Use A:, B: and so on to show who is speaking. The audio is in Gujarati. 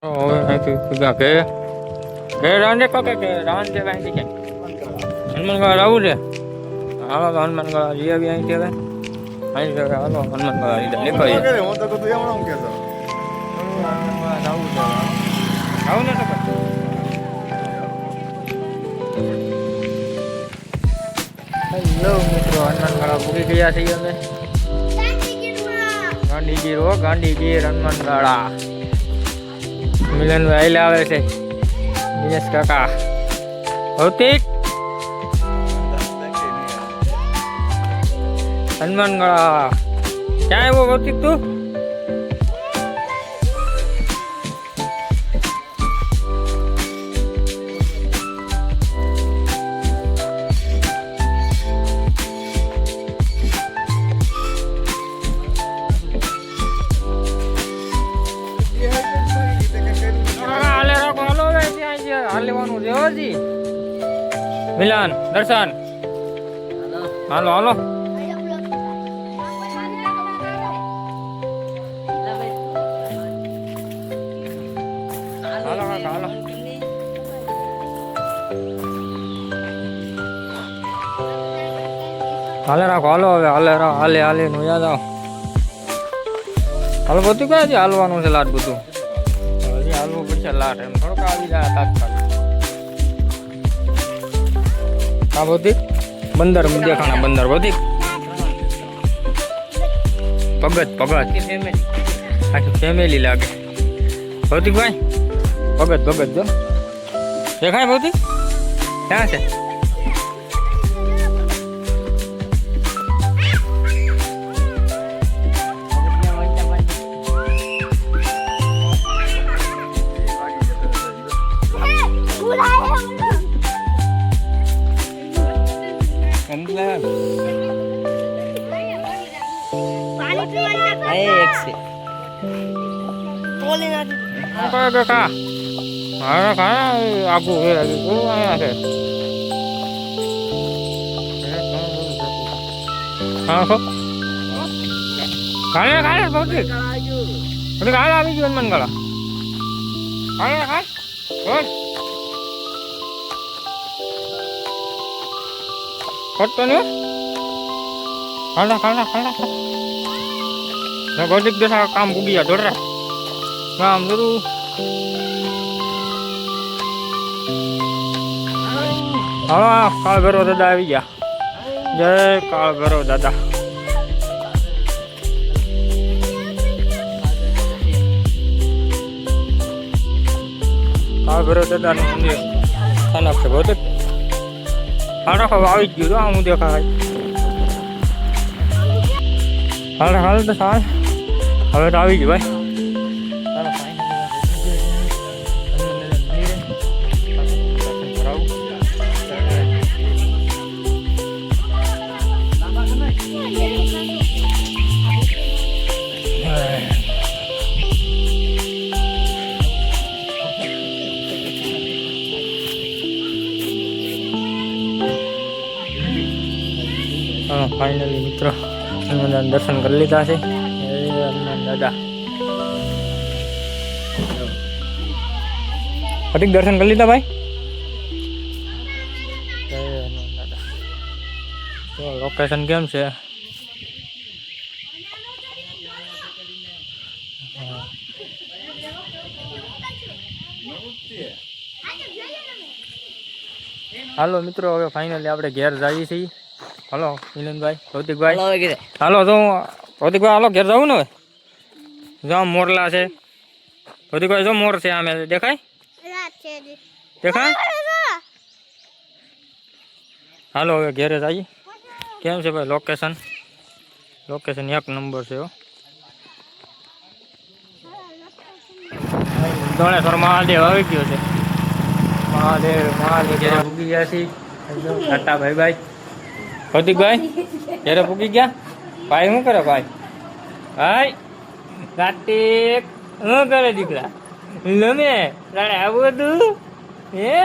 A: હવે અહીંથી સીધા ઘેર ઘેર રાંધે કે રાંધ છે અહીંથી ક્યાં હનુમાનગઢ આવું છે. હાલો તો હનુમાનગઢ જઈ આવી અહીંથી હવે અહીંથી હવે હાલો હનુમાનગઢ નીકળીએ. હનુમાનગઢ આવું છે આવું ને તો હેલો મિત્રો, હનુમાનગઢ પૂરી ગયા છીએ અમે. ગાંધીગીર હો ગાંધીગીર હનુમાનગઢ. મિલનભાઈ આઈલે આવે છે. દિનેશ કાકા ભૌતિક હનુમાનગઢ ક્યાં આવ્યો ભૌતિક તું? લેવાનું છે હજી મિલન દર્શન હાલો હાલો હાલો હાલો હાલે રાખો હાલો હવે હાલે હાલે હાલે નું યાદ આવો હાલો બધું ક્યાં છે હાલવાનું છે લાટ બધું હજી હાલવું પડશે લાટ એમ થોડુંક આવી જાય તાત્કાલિક. હા ભૌતિક બંદર દેખાણા બંદર ભૌતિક ભગત આખી ફેમિલી લાગે ભૌતિક ભાઈ ભગત જો દેખાય ભૌતિક ક્યાં છે? આવી ગયું હનુમાનગઢ ખોટતો ને ખાડા ભૌતિક દેખા કામ ઉગી ગયા દોડરા કામ જરૂર હાલો કાળ ભરો દાદા આવી ગયા. જય કાળ ભરો દાદા. કાળ ભરો દાદા નું મંદિર સ્થાનક છે ભૌતિક હાડા ખાવા આવી જ ગયું હું દેખાય હાલ હાલ તો સાલ હવે તો આવી ગયું ભાઈ. ફાઇનલી મિત્રો હનુમાન દર્શન કરી લીધા છે. હનુમાન દાદા ફટીક દર્શન કરી લીધા ભાઈ. હનુમાન દાદા તો લોકેશન કેમ છે? હાલો મિત્રો હવે ફાઇનલી આપણે ઘેર જઈએ છીએ. હલો મિલનભાઈ ભૌતિકભાઈ હાલો તો ભૌતિકભાઈ હાલો ઘેર જવું ને હવે જો મોરલા છે ભૌતિકભાઈ જો મોર છે આમે દેખાય હાલો હવે ઘેરે જઈએ. કેમ છે ભાઈ લોકેશન એક નંબર છે. દોણેશ્વર મહાદેવ આવી ગયો છે. મહાદેવ ઘેરે ઉગી ગયા છે. ટાટા ભાઈ ભૌતિકભાઈ ઘેરે પૂકી ગયા. ભાઈ શું કરે ભાઈ કાર્તિક શું કરે દીકરા લમે રાડે આવું હતું હે